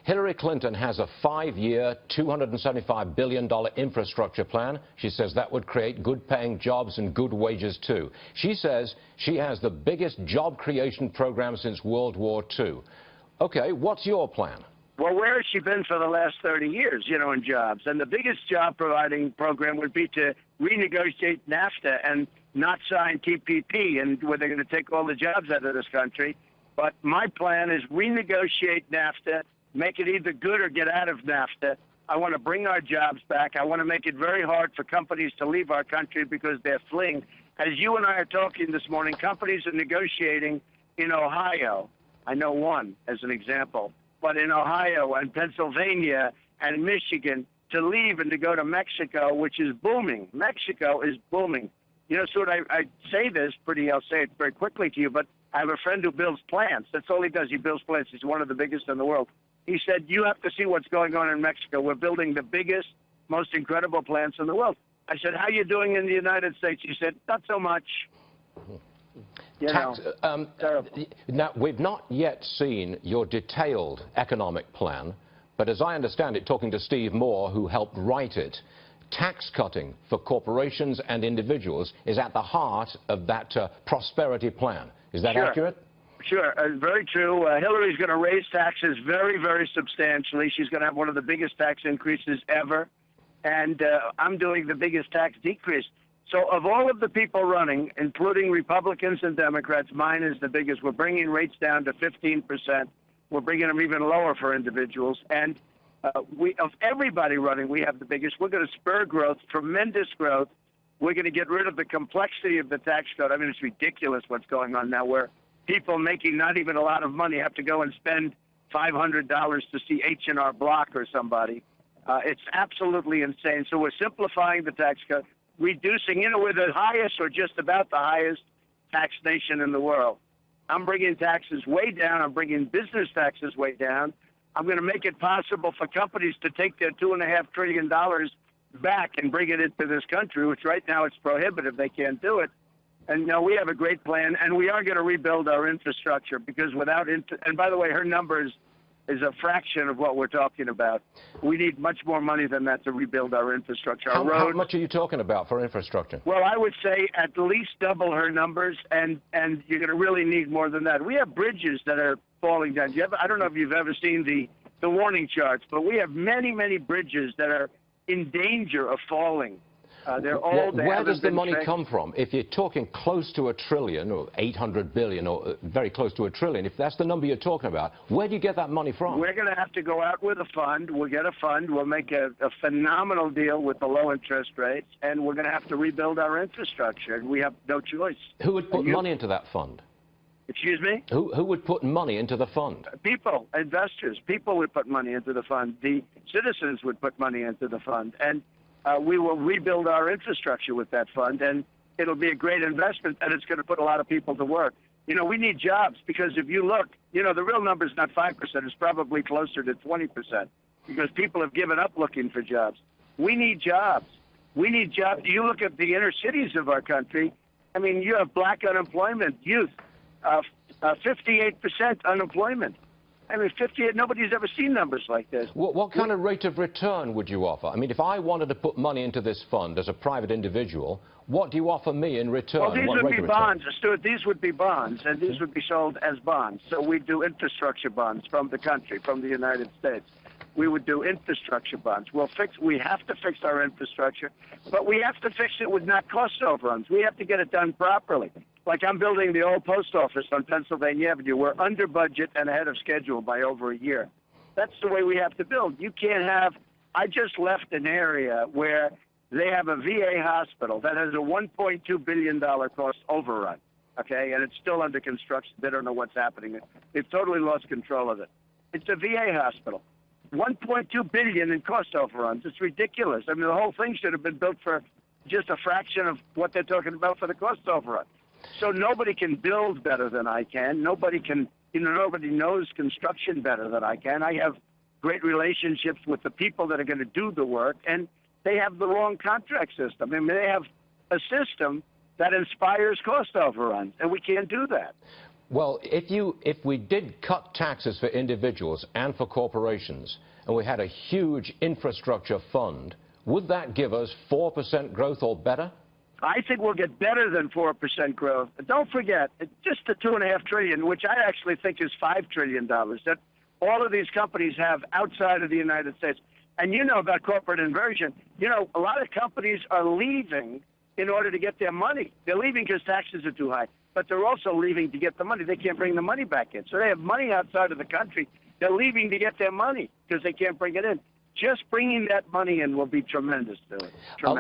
Hillary Clinton has a 5-year, $275 billion infrastructure plan. She says that would create good-paying jobs and good wages, too. She says she has the biggest job creation program since World War II. Okay, what's your plan? Well, where has she been for the last 30 years, in jobs? And the biggest job-providing program would be to renegotiate NAFTA and not sign TPP, and where they're going to take all the jobs out of this country. But my plan is renegotiate NAFTA, make it either good or get out of NAFTA. I want to bring our jobs back. I want to make it very hard for companies to leave our country because they're fleeing. As you and I are talking this morning, companies are negotiating in Ohio. I know one as an example. But in Ohio and Pennsylvania and Michigan to leave and to go to Mexico, which is booming. Mexico is booming. Stuart, I say this I'll say it very quickly to you, but I have a friend who builds plants. That's all he does. He builds plants. He's one of the biggest in the world. He said, you have to see what's going on in Mexico. We're building the biggest, most incredible plants in the world. I said, how are you doing in the United States? He said, not so much. Now, we've not yet seen your detailed economic plan, but as I understand it, talking to Steve Moore, who helped write it, tax cutting for corporations and individuals is at the heart of that prosperity plan. Is that accurate? Sure, very true. Hillary's going to raise taxes very, very substantially. She's going to have one of the biggest tax increases ever, and I'm doing the biggest tax decrease. So of all of the people running, including Republicans and Democrats, mine is the biggest. We're bringing rates down to 15%. We're bringing them even lower for individuals. And of everybody running, we have the biggest. We're going to spur growth, tremendous growth. We're going to get rid of the complexity of the tax code. I mean, it's ridiculous what's going on now, where people making not even a lot of money have to go and spend $500 to see H&R Block or somebody. It's absolutely insane. So we're simplifying the tax code, reducing, we're the highest or just about the highest tax nation in the world. I'm bringing taxes way down. I'm bringing business taxes way down. I'm going to make it possible for companies to take their $2.5 trillion back and bring it into this country, which right now it's prohibitive. They can't do it. And we have a great plan, and we are going to rebuild our infrastructure because and by the way, her numbers is a fraction of what we're talking about. We need much more money than that to rebuild our infrastructure. How much are you talking about for infrastructure? Well, I would say at least double her numbers, and you're going to really need more than that. We have bridges that are falling down. I don't know if you've ever seen the warning charts, but we have many, many bridges that are in danger of falling. They're old. Where does the money come from? If you're talking close to $1 trillion or 800 billion or very close to $1 trillion, if that's the number you're talking about, where do you get that money from? We're going to have to go out with a fund. We'll get a fund. We'll make a phenomenal deal with the low interest rates, and we're going to have to rebuild our infrastructure. And we have no choice. Who would put money into that fund? Excuse me? Who would put money into the fund? People, investors. People would put money into the fund. The citizens would put money into the fund. And we will rebuild our infrastructure with that fund, and it'll be a great investment, and it's going to put a lot of people to work. We need jobs because if you look, the real number is not 5%. It's probably closer to 20% because people have given up looking for jobs. We need jobs. We need jobs. You look at the inner cities of our country, I mean, you have black unemployment, youth, 58% unemployment. I mean, 58, nobody's ever seen numbers like this. What kind of rate of return would you offer? I mean, if I wanted to put money into this fund as a private individual, what do you offer me in return? Well, these would be bonds, Stuart. These would be bonds, and these would be sold as bonds. So we do infrastructure bonds from the country, from the United States. We would do infrastructure bonds. We have to fix our infrastructure, but we have to fix it with not cost overruns. We have to get it done properly. Like I'm building the old post office on Pennsylvania Avenue. We're under budget and ahead of schedule by over a year. That's the way we have to build. You can't have, I just left an area where they have a VA hospital that has a $1.2 billion cost overrun, okay, and it's still under construction. They don't know what's happening. They've totally lost control of it. It's a VA hospital. $1.2 billion in cost overruns. It's ridiculous. I mean, the whole thing should have been built for just a fraction of what they're talking about for the cost overrun. So nobody can build better than I can. Nobody can, nobody knows construction better than I can. I have great relationships with the people that are going to do the work, and they have the wrong contract system. I mean, they have a system that inspires cost overruns, and we can't do that. Well, if we did cut taxes for individuals and for corporations, and we had a huge infrastructure fund, would that give us 4% growth or better? I think we'll get better than 4% growth. But don't forget, just the $2.5 trillion, which I actually think is $5 trillion, that all of these companies have outside of the United States. And you know about corporate inversion. You know, a lot of companies are leaving in order to get their money. They're leaving because taxes are too high, but they're also leaving to get the money. They can't bring the money back in. So they have money outside of the country. They're leaving to get their money because they can't bring it in. Just bringing that money in will be tremendous,